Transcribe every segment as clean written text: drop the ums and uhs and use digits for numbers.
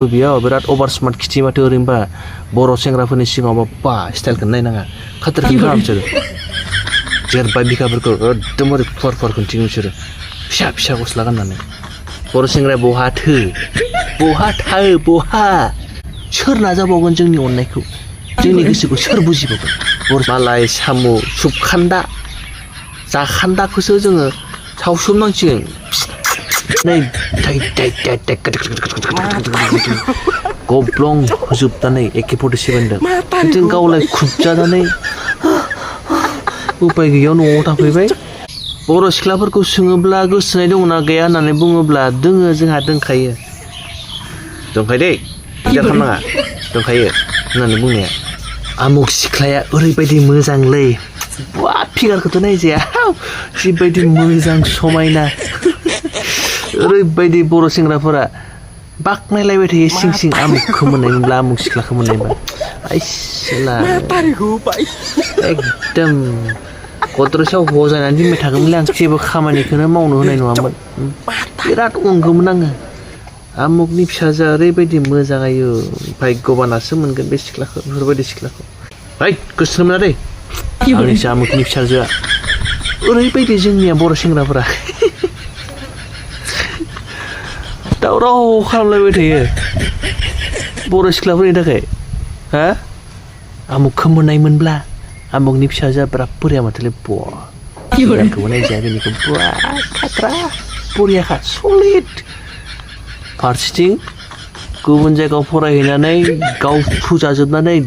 बेयाव बिराद अभार स्मार्ट खिथि माथो ओरैनोबा बर' सेंग्राफोरनि सिगाङाव बा स्टाइलखौ नायनाङा खाथारखि खालाम बिसोरो जेरबाय बिखाफोरखौ एकदमबारे फुवार फुवार खिन्थिगोन बिसोरो फिसा फिसा गस्ला गाननानै बर' सेंग्राया बहा सोर नाजाबावगोन जोंनि अननायखौ जोंनि गोसोखौ सोर बुजिबावगोन मालाय साम' सुबखान्दा जाखान्दाखौसो जोङो सावसुमनांसिगोन नै गब्लं होजोबनानै AK-47 जों गावलाय खुबजानानै उपाय गैयाव न'आव थाफैबाय बर' सिख्लाफोरखौ सोङोब्ला गोसोनाय दंना गैया होननानै बुङोब्ला दोङो जोंहा दंखायो दै गिदिर खालामनाङा दंखायो होननानै बुंनाया आमुक सिख्लाया ओरैबायदि मोजांलै बा फिगारखौथ' नायजाया जिबायदि मोजां समायना ओरैबायदि बर' सेंग्राफोरा बाखनायलायबाय थायो सिं सिं आमुखखौ मोननायमोनब्ला आमुक सिख्लाखौ मोननायमोन आइसोला एकदम गद्रेसाव हजायनानै दोनबाय थागौमोनलै आं जेबो खामानिखौनो मावनो होनाय नङामोन बिराद अनगौमोन आङो आमुकनि फिसाजोआ ओरैबायदि मोजां आयो भाग्यबानासो मोनगोन बे सिख्लाखौ बेफोरबायदि सिख्लाखौ ओइ गोसो मोना दै आंनिसो आमुकनि फिसाजोआ ओरैबायदि जोंनिया बर' सेंग्राफोरा दावराव खालामलायबाय थायो बर' सिख्लाफोरनि थाखाय हा आमुकखौ मोननायमोनब्ला आमुकनि फिसाजोआ बिराद बोरिया माथोलै बखौबो नायजाया बेनिखौ बुवा खाथ्रा बरियाखा सलिड फारसेथिं गुबुन जायगायाव फरायहैनानै गाव फुजाजोबनानै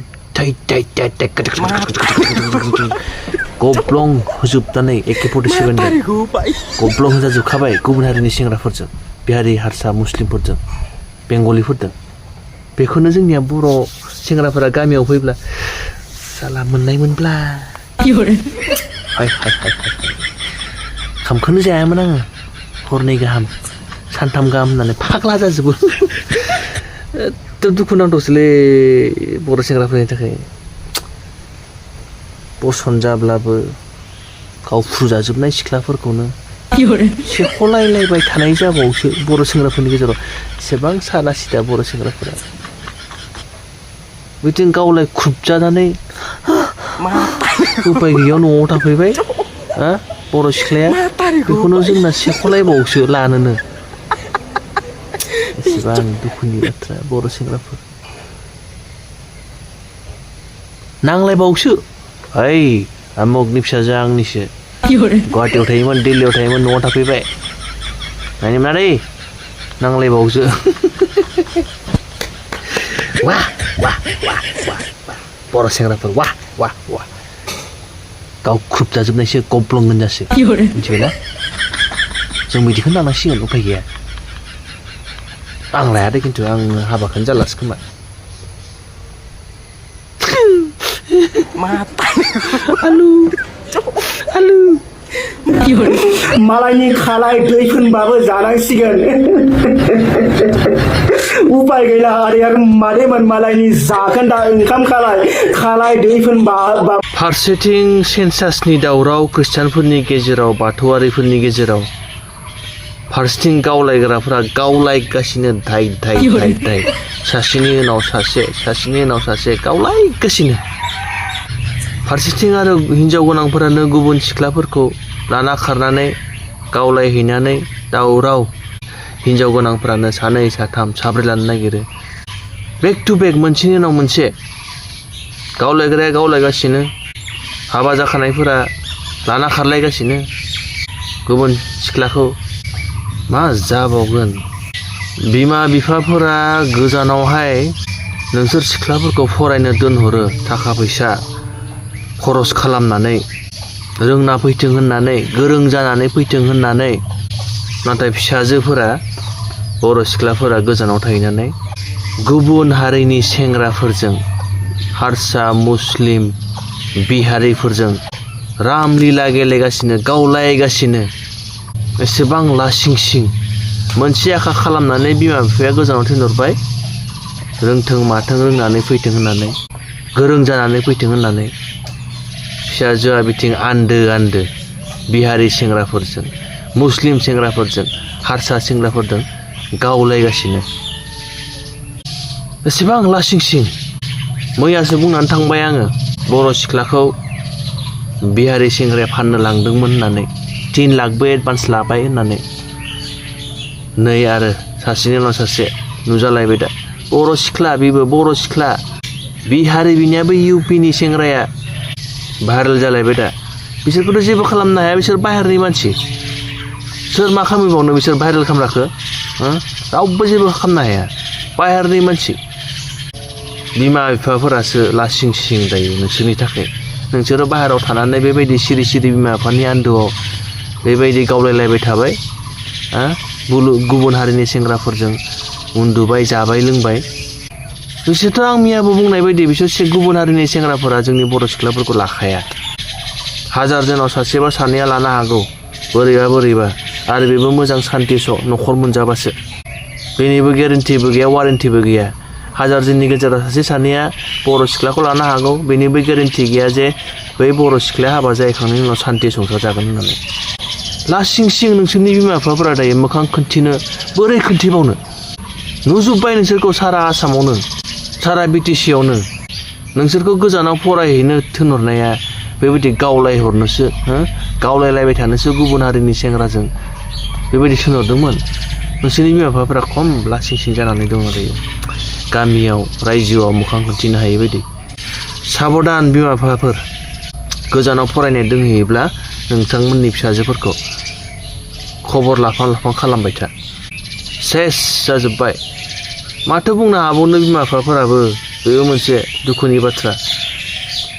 गब्लं होजोबनानै AK-47 गब्लं होजाजोबखाबाय गुबुन हारिनि सेंग्राफोरजों बिहारि हारसा मुस्लिमफोरजों बेंगलिफोरजों बेखौनो जोंनिया बर' सेंग्राफोरा गामियाव फैब्ला साला मोननायमोनब्ला खामखौनो जायामोन आङो हरनै गाहाम सानथाम गाहाम होननानै फाग्ला जाजोबो दुखु नांथावसोलै बर' सेंग्राफोरनि थाखाय बसन जाब्लाबो गाव फुजाजोबनाय सिख्लाफोरखौनो सेख'लायलायबाय थानाय जाबावसो बर' सेंग्राफोरनि गेजेराव एसेबां सादा सिदा बर' सेंग्राफोरा बिदिनो गावलाय खुबजानानै उपाय गैयाव न'आव थाफैबाय बर' सिख्लाया बेखौनो जोंना सेख'लायबावसो लानोनो एसेबां दुखुनि बाथ्रा बर' सेंग्राफोर नांलायबावसो ओइ आमुकनि फिसाजोआ आंनिसो गुवाहाटियाव थायोमोन दिल्लीयाव थायोमोन न'आव थाफैबाय नायनो मोना दै नांलायबावसो बर' सेंग्राफोर गाव खुबजाजोबनायसो गब्लं होनजासो मिथिबायना जों बिदिखौनो लानांसिगोन उपाय गैया आं लाया दे खिन्थु आं हाबाखौनो जालासो खोमा आलु मालायनि खालाय दै फोनबाबो जानांसिगोन उपाय गैला आरो मादैमोन मालायनि जाखोन्दा ओंखाम खालाय दै फोनबा फारसेथिं सेन्सासनि दावराव खृष्टानफोरनि गेजेराव बाथौआरिफोरनि गेजेराव फारसेथिं गावलायग्राफोरा गावलायगासिनो धाय सासेनि उनाव सासे गावलायगासिनो फारसेथिं आरो हिनजाव गोनांफोरानो गुबुन सिख्लाफोरखौ लाना खारनानै गावलायहैनानै दावराव हिनजाव गोनांफोरानो सानै साथाम साब्रै लानो नागिरो बेक टु बेक मोनसेनि उनाव मोनसे गावलायग्राया गावलायगासिनो हाबा जाखानायफोरा लाना खारलायगासिनो गुबुन सिख्लाखौ मा जाबावगोन बिमा बिफाफोरा गोजानावहाय नोंसोर सिख्लाफोरखौ फरायनो दोनहरो थाखा फैसा खरस खालामनानै रोंना फैथों होननानै गोरों जानानै फैथों होननानै नाथाय फिसाजोफोरा बर' सिख्लाफोरा गोजानाव थाहैनानै गुबुन हारिनि सेंग्राफोरजों हारसा मुस्लिम बिहारिफोरजों रामलीला गेलेगासिनो गावलायगासिनो एसेबां लासिंसिं मोनसे आखा खालामनानै बिमा बिफाया गोजानाव थिनहरबाय रोंथों माथों रोंनानै फैथों होननानै गोरों जानानै फैथों होननानै फिसाजोआ बिथिं आन्दो बिहारि सेंग्राफोरजों मुस्लिम सेंग्राफोरजों हारसा सेंग्राफोरजों गावलायगासिनो एसेबां लासिं सिं मैयासो बुंनानै थांबाय आङो बर' सिख्लाखौ बिहारि सेंग्राया फाननो लांदोंमोन होननानै 3 लाखबो एडभान्स लाबाय होननानै नै आरो सासेनि उनाव सासे नुजालायबाय दा बर' सिख्ला बेबो बर' सिख्ला बिहारि बिनियाबो इउपिनि सेंग्राया भाइरेल जालायबाय दा बिसोरखौथ' जेबो खालामनो हाया बिसोर बाहेरनि मानसि सोर मा खालामबावनो बिसोर भाइरेल खालामग्राखौ रावबो जेबो खालामनो हाया बाहेरनि मानसि बिमा बिफाफोरासो लासिं सिं जायो नोंसोरनि थाखाय नोंसोरो बाहेरायाव थानानै बेबायदि सिरि सिरि बिमा बिफानि आन्दोआव बेबायदि गावलायलायबाय थाबाय गुबुन हारिनि सेंग्राफोरजों उन्दुबाय जाबाय लोंबाय बिसोरथ' आं मैयाबो बुंनाय बायदि बिसोर गुबुन हारिनि सेंग्राफोरा जोंनि बर' सिख्लाफोरखौ लाखाया 1000 जोनाव सासेबा सानैया लानो हागौ बोरैबा आरो बेबो मोजां सान्थि न'खर मोनजाबासो बेनिबो गेरेन्टिबो गैया वारेन्टिबो गैया 1000 जोननि गेजेराव सासे सानैया बर' सिख्लाखौ लानो हागौ बेनिबो गेरेन्टि गैया जे बै बर' सिख्लाया हाबा जाहैखांनायनि उनाव सान्थि संसार जागोन होननानै लासिं सिं नोंसोरनि बिमा बिफाफोरा दायो मोखां खोन्थिनो बोरै खोन्थिबावनो नुजोब्बाय नोंसोरखौ सारा आसामावनो सारा बिटिसियावनो नोंसोरखौ गोजानाव फरायहैनो थिनहरनाया बेबायदि गावलायहरनोसो गावलायलायबाय थानोसो गुबुन हारिनि सेंग्राजों बेबायदि थिनहरदोंमोन नोंसोरनि बिमा बिफाफोरा खम लासिं सिं जानानै दङ दायो गामियाव रायजोआव मोखां खोन्थिनो हायै बायदि साबधान बिमा बिफाफोर गोजानाव फरायनाय दोंहैयोब्ला नोंथांमोननि फिसाजोफोरखौ खबर लाफां खालामबाय था सेस जाजोब्बाय माथो बुंनो हाबावनो बिमा बिफाफोराबो बेबो मोनसे दुखुनि बाथ्रा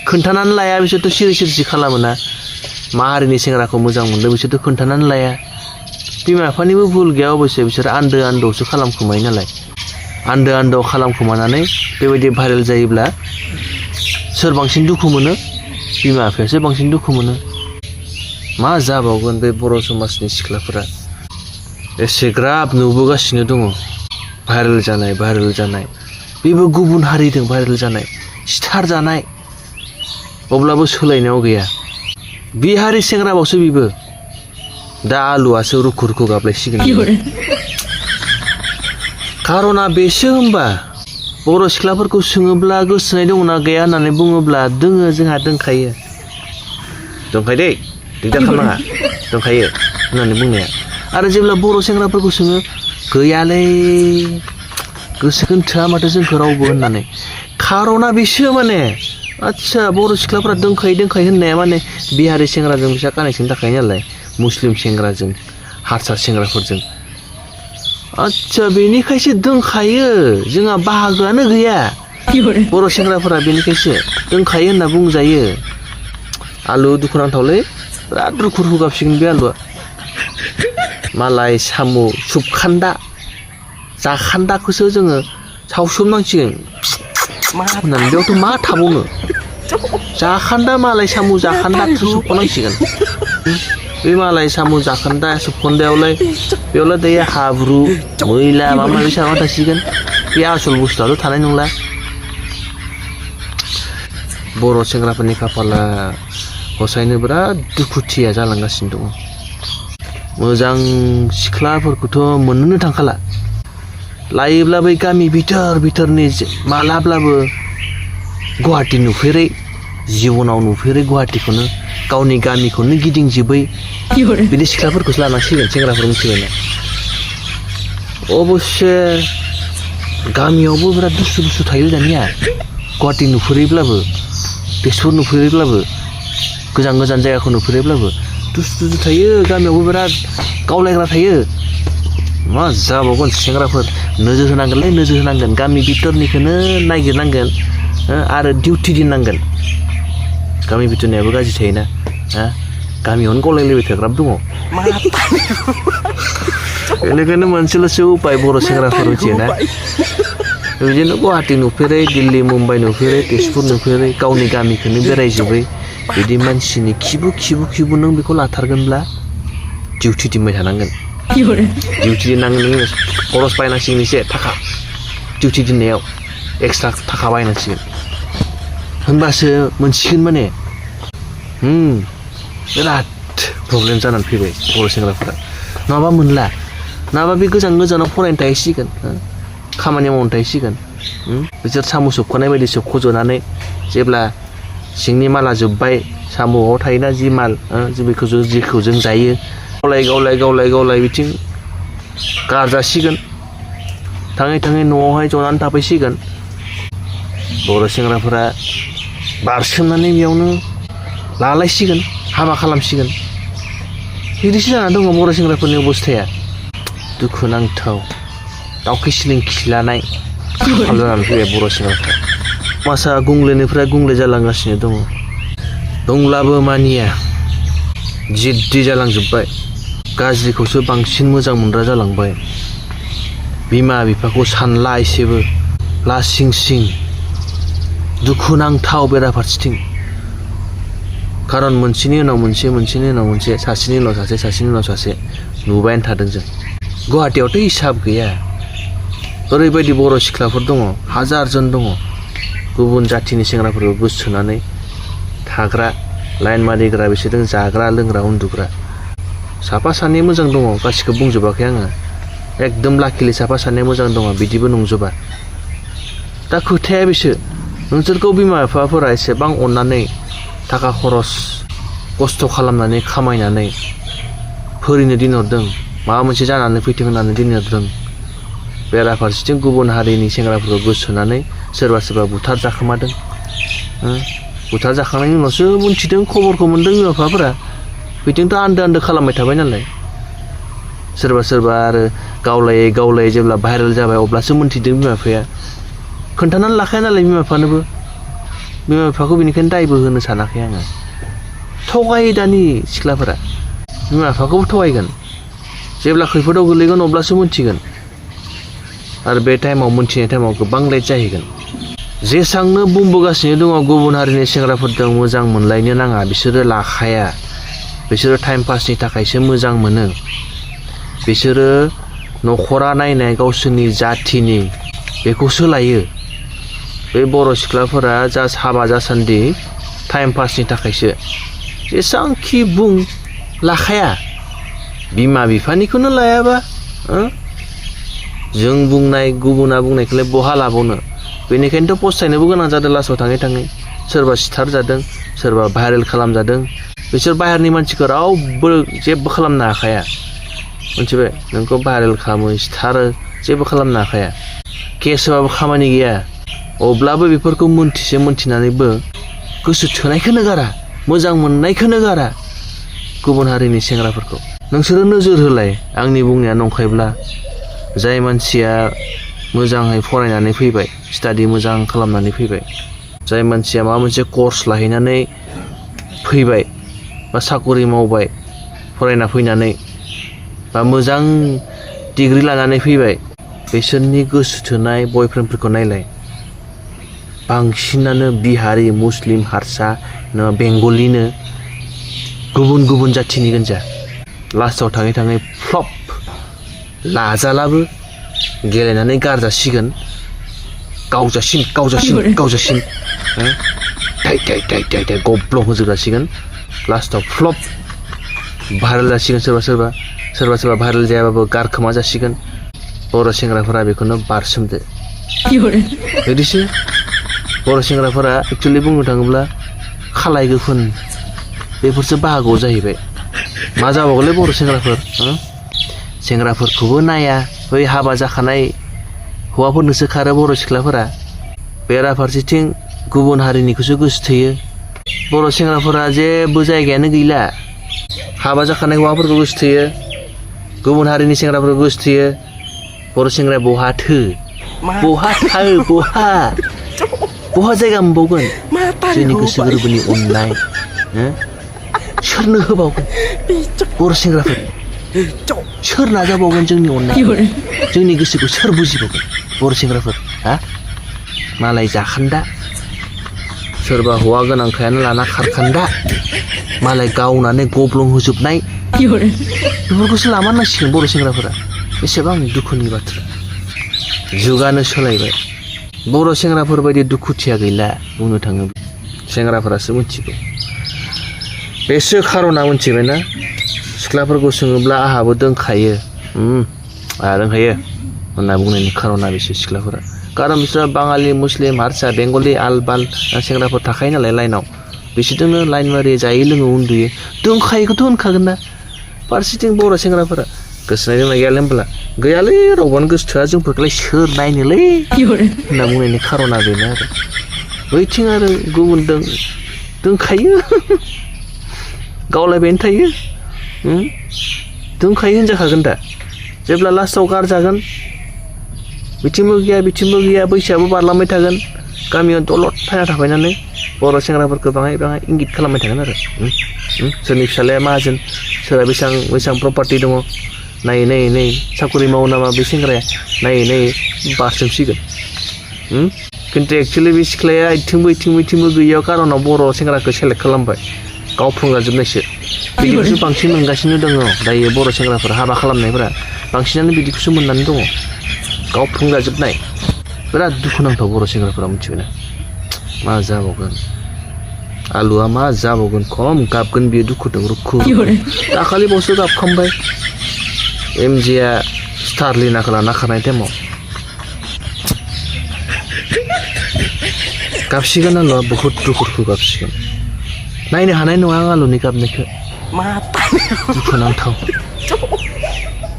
खोन्थानानै लाया बिसोरथ' सिरि सिरिसो खालामोना मा हारिनि सेंग्राखौ मोजां मोनदों बिसोरथ' खोन्थानानै लाया बिमा बिफानिबो भुल गैया अबयसे बिसोर आन्दोआवसो खालामखोमायो नालाय आन्दोआव खालामखोमानानै बेबायदि भाइरेल जायोब्ला सोर बांसिन दुखु मोनो बिमा बिफायासो बांसिन दुखु मोनो मा जाबावगोन बे बर' समाजनि सिख्लाफोरा एसेग्राब नुबोगासिनो दङ भाइरेल जानाय बेबो गुबुन हारिजों भाइरेल जानाय स्टार जानाय अब्लाबो सोलायनायाव गैया बिहारि सेंग्राबावसो बेबो दा आलुआसो रुखु रुखु गाबलायसिगोन खारना बेसो होमबा बर' सिख्लाफोरखौ सोङोब्ला गोसोनाय दङना गैया होननानै बुङोब्ला दोङो जोंहा दंखायो दै दिगदार खालामनाङा दंखायो होननानै बुंनाया आरो जेब्ला बर' सेंग्राफोरखौ सोङो गैयालै गोसोखौनो थोआ माथो जोंखौ रावबो होननानै खारना बेसो माने आच्छा बर' सिख्लाफोरा दंखायो होननाया माने बिहारि सेंग्राजों बिसा कानेक्सन थाखायो नालाय मुस्लिम सेंग्राजों हारसा सेंग्राफोरजों आच्छा बेनिखायसो दंखायो जोंहा बाहागोआनो गैया बर' सेंग्राफोरा बेनिखायसो दंखायो होनना बुंजायो आलु दुखुनांथावलै बिराद रुखु रुखु गाबसिगोन बे आलुआ मालाय साम' सुबखान्दा जाखान्दाखौसो जोङो सावसोमनांसिगोन होननानै बेयावथ' मा थाबावनो जाखान्दा मालाय साम' जाखान्दाखौसो सोबख'नांसिगोन बे मालाय साम' जाखान्दा सोबखन्दायावलाय बेयावलाय दायो हाब्रु मैला माबा माबि सारना थासिगोन बे आसल बुस्थुआथ' थानाय नंला बर' सेंग्राफोरनि खाफाला हसायनो बिराद दुखुथिया जालांगासिनो दङ मोजां सिख्लाफोरखौथ' मोननोनो थांखाला लायोब्ला बै गामि बिथोरनि मालाब्लाबो गुवाहाटि नुफेरै जिबनाव नुफेरै गुवाहाटिखौनो गावनि गामिखौनो गिदिंजोबै बिदि सिख्लाफोरखौसो लानांसिगोन सेंग्राफोर मिथिबायना अबस्से गामियावबो बिराद दुस्थु थायो दानिया गुवाहाटि नुफेरैब्लाबो तेजपुर नुफेरैब्लाबो गोजान जायगाखौ नुफेरैब्लाबो दुस्थु थायो गामियावबो बिराद गावलायग्रा थायो मा जाबावगोन सेंग्राफोर नोजोर होनांगोन गामि बिथोरनिखौनो नागिरनांगोन आरो डिउटि दोननांगोन गामि बिथोरनियाबो गाज्रि थायोना गामियावनो गावलायलायबाय थाग्राबो दङ बेनिखायनो मोनसेल'सो उपाय बर' सेंग्राफोर मिथियोना बिदिनो गुवाहाटि नुफेरै दिल्ली मुम्बाइ नुफेरै तेजपुर नुफेरै गावनि गामिखौनो बेरायजोबै बिदि मानसिनि खिबु नों बेखौ लाथारगोनब्ला डिउटि दोनबाय थानांगोन डिउटि दोननांगोन खरस बायनांसिगोन एसे थाखा डिउटि दोननायाव एक्सट्रा थाखा बायनांसिगोन होनबासो मोनसिगोन माने बिराद प्रब्लेम जानानै फैबाय बर' सेंग्राफोरा नङाबा मोनला नङाबा बे गोजानाव फरायनो थाहैसिगोन खामानि मावनो थाहैसिगोन बिसोर साम' सोबख'नाय बायदि सोबख'जनानै जेब्ला सिंनि माला जोब्बाय साम'आव थायोना जि माल जेखौ जों जायो गावलाय बिथिं गारजासिगोन थाङै न'आवहाय जनानै थाफैसिगोन बर' सेंग्राफोरा बारसोमनानै बेयावनो लालायसिगोन हाबा खालामसिगोन बिदिसो जाना दङ बर' सेंग्राफोरनि अबस्थाया दुखुनांथाव दाउखि सिलिं खिलानाय खाफाल जानानै फैबाय बर' सेंग्राफ्रा समाजा गुंलेनिफ्राय गुंले जालांगासिनो दंब्लाबो मानिया जिद्दि जालांजोब्बाय गाज्रिखौसो बांसिन मोजां मोनग्रा जालांबाय बिमा बिफाखौ सानला एसेबो लासिं सिं दुखुनांथाव बेराफारसेथिं खारन मोनसेनि उनाव मोनसे सासेनि उनाव सासे नुबायानो थादों जों गुवाहाटीयावथ' हिसाब गैया ओरैबायदि बर' सिख्लाफोर दङ हाजारजन दङ गुबुन जाथिनि सेंग्राफोरखौ गोसोथोनानै थाग्रा लाइन मारिग्रा बिसोरजों जाग्रा लोंग्रा उन्दुग्रा साफा सानै मोजां दङ गासिखौबो बुंजोबाखै आङो एकदम लाकिलि साफा सानै मोजां दङ बिदिबो नंजोबा दा खोथाया बिसोर नोंसोरखौ बिमा बिफाफोरा एसेबां अननानै थाखा खरस खस्थ' खालामनानै खामायनानै फोरिनो दिनहरदों माबा मोनसे जानानै फैथों होननानै दिनहरदों बेराफारसेथिं गुबुन हारिनि सेंग्राफोरखौ गोसोनानै सोरबा बुथार जाखोमादों बुथार जाखांनायनि उनावसो मिन्थिदों खबरखौ मोन्दों बिमा बिफाफोरा बिथिंथ' आन्दो खालामबाय थाबाय नालाय सोरबा आरो गावलायै जेब्ला भाइरेल जाबाय अब्लासो मिन्थिदों बिमा बिफाया खोन्थानानै लाखाया नालाय बिमा बिफाखौ बेनिखायनो दायबो होनो सानाखै आङो थगायो दानि सिख्लाफोरा बिमा बिफाखौबो थगायगोन जेब्ला खैफोदाव गोलैगोन अब्लासो मिन्थिगोन आरो बे टाइमाव मोन्थिनाय टाइमाव गोबां लेट जाहैगोन जेसांनो बुंबोगासिनो दङ गुबुन हारिनि सेंग्राफोरजों मोजां मोनलायनो नाङा बिसोरो लाखाया बिसोरो टाइम पासनि थाखायसो मोजां मोनो बिसोरो न'खरा नायनाय गावसोरनि जाथिनि बेखौसो लायो बे बर' सिख्लाफोरा हाबा जासान्दि टाइम पासनि थाखायसो जेसांखि बुं लाखाया बिमा बिफानिखौनो लायाबा जों बुंनाय गुबुना बुंनायखौलाय बहा लाबावनो बेनिखायनोथ' पस्तायनोबो गोनां जादों लास्टआव थाङै सोरबा सिथार जादों सोरबा भाइरेल खालामजादों बिसोर बाहेरनि मानसिखौ रावबो जेबो खालामनो हाखाया मिथिबाय नोंखौ भाइरेल खालामो सिथारो जेबो खालामनो हाखाया केस होबाबो खामानि गैया अब्लाबो बेफोरखौ मोन्थिनानैबो गोसो थोनायखौनो गारा मोजां मोननायखौनो गारा गुबुन हारिनि सेंग्राफोरखौ नोंसोरो नोजोर होलाय आंनि बुंनाया नंखायब्ला जाय मानसिया मोजाङै फरायनानै फैबाय स्टाडि मोजां खालामनानै फैबाय जाय मानसिया माबा मोनसे कर्स लाहैनानै फैबाय बा साकरि मावबाय फरायना फैनानै बा मोजां डिग्रि लानानै फैबाय बिसोरनि गोसो थोनाय बयफ्रेन्डफोरखौ नायलाय बांसिनानो बिहारि मुस्लिम हारसा बेंगलिनो गुबुन जाथिनि गोनजा लास्टआव थाङै फ्लप लाजालाबो गेलेनानै गारजासिगोन गावजासिन थाइ गब्लं होजोबजासिगोन लास्टआव फ्लप भाइरेल जासिगोन सोरबा भाइरेल जायाबाबो गारखोमा जासिगोन बर' सेंग्राफोरा बेखौनो बारसोमदो बिदिसो बर' सेंग्राफोरा एक्चुअलि बुंनो थाङोब्ला खालाय गोफोन बेफोरसो बाहागोआव जाहैबाय मा जाबावगोनलै बर' सेंग्राफोरखौबो नाया बै हाबा जाखानाय हौवाफोरनोसो खारो बर' सिख्लाफोरा बेराफारसेथिं गुबुन हारिनिखौसो गोसो थोयो बर' सेंग्राफोरा जेबो जायगायानो गैला हाबा जाखानाय हौवाफोरखौ गोसो थोयो गुबुन हारिनि सेंग्राफोरखौ गोसो थोयो बर' सेंग्राया बहा जायगा मोनबावगोन जोंनि गोसो गोरबोनि अननाय सोरनो होबावगोन बर' सेंग्राफोर सोर नाजाबावगोन जोंनि अननाय जोंनि गोसोखौ सोर बुजिबावगोन बर' सेंग्राफोर मालाय जाखान्दा सोरबा हौवा गोनांखायानो लाना खारखान्दा मालाय गावनानै गब्लं होजोबनाय बेफोरखौसो लामानांसिगोन बर' सेंग्राफोरा एसेबां दुखुनि बाथ्रा जुगानो सोलायबाय बर' सेंग्राफोर बायदि दुखुथिया गैला बुंनो थाङोब्ला सेंग्राफोरासो मिथिगौ बेसो खार'ना मिथिबायना सिख्लाफोरखौ सोङोब्ला आहाबो दोंखायो होनना बुंनायनि खार'ना बेसो सिख्लाफोरा कारन बिसोर बाङालि मुस्लिम हारसा बेंगलि आलबाल सेंग्राफोर थाखायो नालाय लाइनाव बिसोरजोंनो लाइन मारि जायै लोङो उन्दुयो दंखायोखौथ' होनखागोन ना फारसेथिं बर' सेंग्राफोरा गोसोनाय दंना गैयालै होनब्ला गैयालै रावबोआनो गोसोथोआ जोंफोरखौलाय सोर नायनोलै होनना बुंनायनि खारना बेनो आरो बैथिं आरो गुबुन दंखायो गावलायबायनो थायो दंखायो होनजाखागोन दा जेब्ला लास्टाव गारजागोन बिथिंबो गैया बैसोआबो बारलांबाय थागोन गामियाव दलद थाना थाबायनानै बर' सेंग्राफोरखौ बाङाय इंगित खालामबाय थागोन आरो सोरनि फिसालाया माहाजोन सोरहा बेसेबां प्रपार्टि दङ नायै साकरि मावो नामा बे सेंग्राया नायै बारसोमसिगोन खिन्थु एक्सुवेलि बे सिख्लाया इथिंबो गैयियाव कारनाव बर' सेंग्राखौ सेलेक्ट खालामबाय गावफुंजाजोबनायसो बिदिखौसो बांसिन मोनगासिनो दङ दायो बर' सेंग्राफोरा हाबा खालामनायफोरा बांसिनानो बिदिखौसो मोननानै दङ गावफुंजाजोबनाय बिराद दुखुनांथाव बर' सेंग्राफोरा मिथिबायना मा जाबावगोन आलुआ मा जाबावगोन खम गाबगोन बियो दुखुजों रुखु दाखालि बावसो गाबखांबाय एमजिआ स्टारलिनाखौ लाना खारनाय टाइमाव गाबसिगोन आलुआ बहुद दुखु गाबसिगोन नायनो हानाय नङा आं आलुनि गाबनायखौ दुखुनांथाव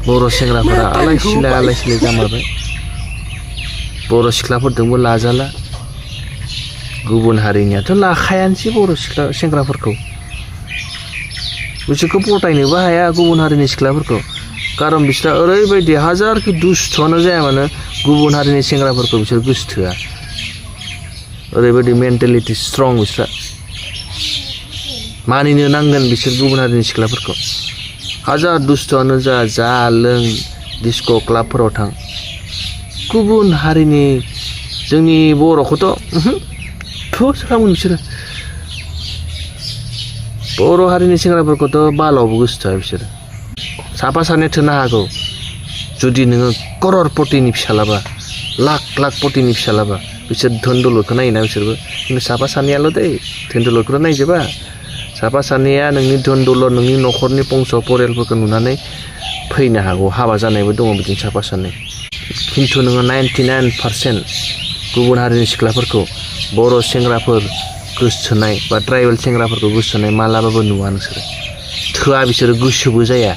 बर' सेंग्राफोरा आलाय सिलाय जामारबाय बर' सिख्लाफोरजोंबो लाजाला गुबुन हारिनियाथ' लाखायानोसै बर' सेंग्राफोरखौ बिसोरखौ पटायनोबो हाया गुबुन हारिनि सिख्लाफोरखौ कारन बिसोरा ओरैबायदि हाजारखि दुस्थ'आनो जाया मानो गुबुन हारिनि सेंग्राफोरखौ बिसोर गोसोथोआ ओरैबायदि मेन्टेलिटि स्ट्रं बिसोरा मानिनो नांगोन बिसोर गुबुन हारिनि सिख्लाफोरखौ हाजार दुस्थ'आनो जा लों डिस्क' क्लाबफोराव थां गुबुन हारिनि जोंनि बर'खौथ' थुस खालामगोन बिसोरो बर' हारिनि सेंग्राफोरखौथ' बालावबो गोसोथोआ बिसोरो साफा सानै थोनो हागौ जुदि नोङो कररपतिनि फिसालाबा लाख पतिनि फिसालाबा बिसोर धोन दौलतखौ नायोना बिसोरबो खिन्थु साफा सानैयाल' दै धोन दौलतखौथ' नायजोबा साफा सानैया नोंनि धोन दौलत नोंनि न'खरनि बंस' परियालफोरखौ नुनानै फैनो हागौ हाबा जानायबो दङ बिदिनो साफा सानै खिन्थु नोङो 99% गुबुन हारिनि सिख्लाफोरखौ बर' सेंग्राफोर गोसोथोनाय बा ट्राइबेल सेंग्राफोरखौ गोसोथोनाय मालाबाबो नुवा नोंसोरो थोआ बिसोरो गोसोबो जाया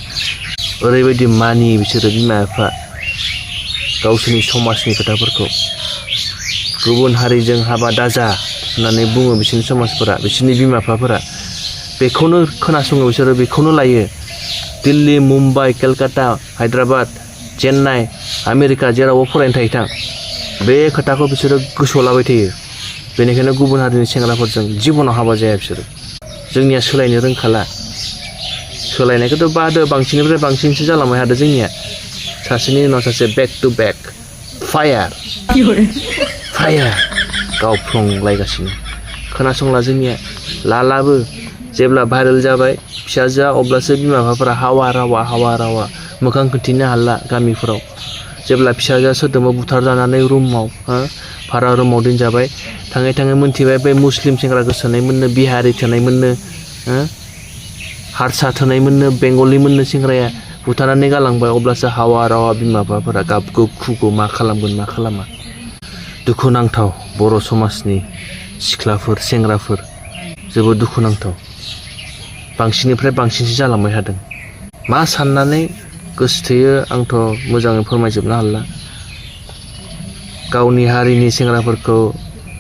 ओरैबायदि मानियो बिसोरो बिमा बिफा गावसोरनि समाजनि खोथाफोरखौ गुबुन हारिजों हाबा दाजा होननानै बुङो बिसोरनि समाजफोरा बिसोरनि बिमा बिफाफोरा बेखौनो खोनासङो बिसोरो बेखौनो लायो दिल्ली मुम्बाइ केलकाता हायद्राबाद चेन्नाइ आमेरिका जेरावबो फरायनो थाहैथां बे खोथाखौ बिसोरो गोसोआव लाबाय थायो बेनिखायनो गुबुन हारिनि सेंग्राफोरजों जिबनाव हाबा जाया बिसोरो जोंनिया सोलायनो रोंखाला सोलायनायखौथ' बादो बांसिननिफ्राय बांसिनसो जालांबाय थादों जोंनिया सासेनि उनाव सासे बेक टु बेक फायार गावफ्लंलायगासिनो खोनासंला जोंनिया लालाबो जेब्ला भाइरेल जाबाय फिसाजोआ अब्लासो बिमा बिफाफोरा हावा रावा मोखां खोन्थिनो हाला गामिफोराव जेब्ला फिसाजोआ सोरदोंबा बुथार जानानै रुमाव भारा रुमाव दोनजाबाय थाङै मोनथिबाय बे मुस्लिम सेंग्रा गोसोनाय मोननो बिहारि थोनाय मोननो हारसा थोनाय मोननो बेंगलि मोननो सेंग्राया बुथारनानै गालांबाय अब्लासो हावा रावा बिमा बिफाफोरा गाबगौ खुगौ मा खालामगोन मा खालामा दुखुनांथाव बर' समाजनि सिख्लाफोर सेंग्राफोर जोबोद दुखुनांथाव बांसिननिफ्राय बांसिनसो जालांबाय थादों मा साननानै गोसोथोयो आंथ' मोजाङै फोरमायजोबनो हाला गावनि हारिनि सेंग्राफोरखौ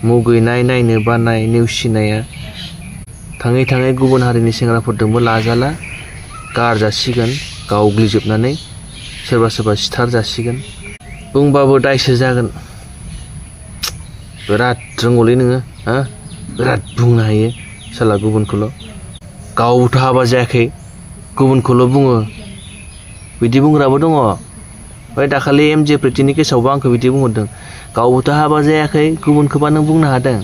मुगैनाय नायनो बानाय नेवसिनाया थाङै गुबुन हारिनि सेंग्राफोरजोंबो लाजाला गारजासिगोन गावग्लिजोबनानै सोरबा सिथार जासिगोन बुंबाबो दायसो जागोन बिराद रोंगौलै नोङो बिराद बुंनो हायो साला गुबुनखौल' गावथ' हाबा जायाखै गुबुनखौल' बुङो बिदि बुंग्राबो दङ ओमफ्राय दाखालि एमजे प्रितिनि केसावबो आंखौ बिदि बुंहरदों गावबोथ' हाबा जायाखै गुबुनखौबा नों बुंनो हादों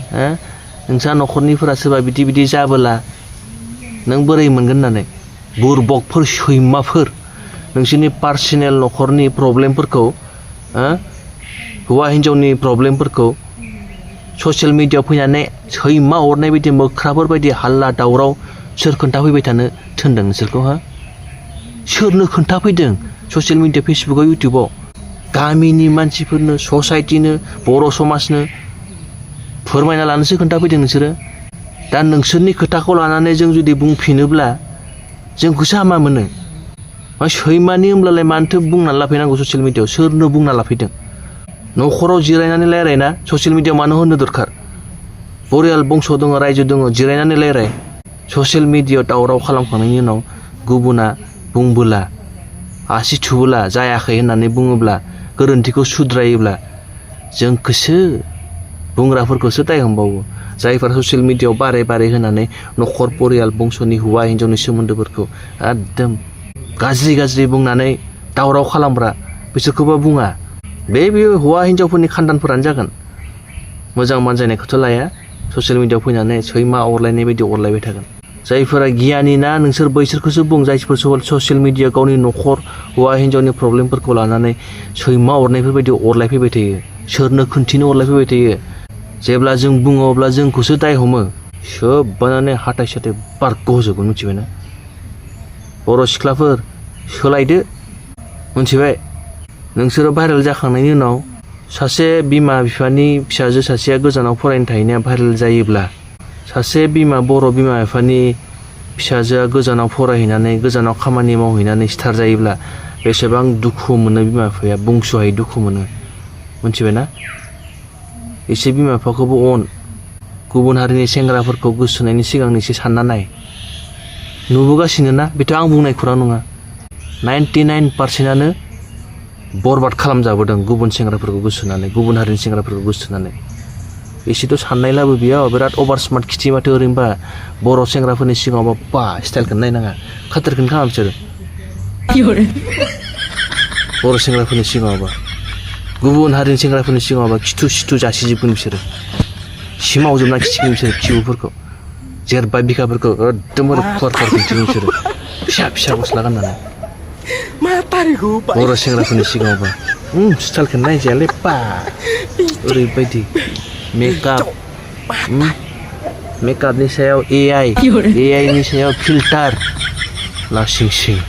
नोंसा न'खरनिफोरा सोरबा बिदि जाबोला नों बोरै मोनगोन होननानै बुरबकफोर सैमाफोर नोंसोरनि पार्सनेल न'खरनि प्रब्लेमफोरखौ हौवा हिन्जावनि प्रब्लेमफोरखौ ससियेल मिडियायाव फैनानै सैमा अरनाय बायदि मोख्राफोर बायदि हाल्ला दावराव सोर खोन्थाफैबाय थानो थिनदों नोंसोरखौ सोरनो खोन्थाफैदों ससियेल मिडिया फेसबुकआव इउटुबाव गामिनि मानसिफोरनो ससाइटिनो बर' समाजनो फोरमायना लानोसो खोन्थाफैदों नोंसोरो दा नोंसोरनि खोथाखौ लानानै जों जुदि बुंफिनोब्ला जोंखौसो हामा मोनो सैमानि होमब्लालाय मानोथो बुंना लाफैनांगौ ससियेल मिडियायाव सोरनो बुंना लाफैदों न'खराव जिरायनानै रायलायना ससियेल मिडियायाव मानो होनो दरखार परियाल बंस दङ रायजो दङ जिरायनानै रायलाय ससियेल मिडियायाव दावराव खालामखांनायनि उनाव गुबुना बुंबोला आसि थुबोला जायाखै होननानै बुङोब्ला गोरोन्थिखौ सुद्रायोब्ला जोंखौसो बुंग्राफोरखौसो दाय हमबावो जायफोरा ससियेल मिडियायाव बारे बारे होनानै न'खर परियाल बंसनि हौवा हिन्जावनि सोमोन्दोफोरखौ एकदम गाज्रि गाज्रि बुंनानै दावराव खालामग्रा बिसोरखौबो बुङा बे हौवा हिन्जावफोरनि खान्दानफोरानो जागोन मोजां मानजायनायखौथ' लाया ससियेल मिडियायाव फैनानै सैमा अरलायनाय बायदि अरलायबाय थागोन जायफोरा गियानि ना नोंसोर बैसोरखौसो बुं जायफोर ससियेल मिडिया गावनि न'खर हौवा हिन्जावनि प्रब्लेमफोरखौ लानानै सैमा अरनायफोरबायदि अरलायफैबाय थायो सोरनो खोन्थिनो अरलायफैबाय थायो जेब्ला जों बुङो अब्ला जोंखौसो दाय हमो सोबानानै हाथाय साथाय बारग' होजोबगोन मिथिबायना बर' सिख्लाफोर सोलायदो मिथिबाय नोंसोरो भाइरेल जाखांनायनि उनाव सासे बिमा बिफानि फिसाजो सासेया गोजानाव फरायनो थाहैनाया भाइरेल जायोब्ला सासे बर' बिमा बिफानि फिसाजोआ गोजानाव फरायहैनानै गोजानाव खामानि मावहैनानै स्टार जायोब्ला बेसेबां दुखु मोनो बिमा बिफाया बुंस'हायै दुखु मोनो मिथिबायना एसे बिमा बिफाखौबो अन गुबुन हारिनि सेंग्राफोरखौ गोसोनायनि सिगांनो एसे सानना नाय नुबोगासिनो ना बेथ' आं बुंनाय खौरां नङा 99%आनो बरबाद खालामजाबोदों गुबुन सेंग्राफोरखौ गोसोनानै गुबुन हारिनि सेंग्राफोरखौ गोसोनानै एसेथ' साननाय लाबो बेयाव बिराद अभार स्मार्ट खिथि माथो ओरैनोबा बर' सेंग्राफोरनि सिगाङावबा बा स्टाइलखौनो नायनाङा खाथारखौनो खालामा बिसोरो बर' सेंग्राफोरनि सिगाङावबा गुबुन हारिनि सेंग्राफोरनि सिगाङावबा खिथु सिथु जासिजोबगोन बिसोरो सिमावजोबना खिथिगोन बिसोरो खिबुफोरखौ जेरबा बिखाफोरखौ एकदमबारे फुवार फुवार खिन्थिगोन बिसोरो फिसा फिसा गस्ला गाननानै बर' सेंग्राफोरनि सिगाङावबा स्टाइलखौनो नायजायालै बा ओरैबायदि मेकआपनि सायाव AI नि सायाव फिल्टार लासिं सिं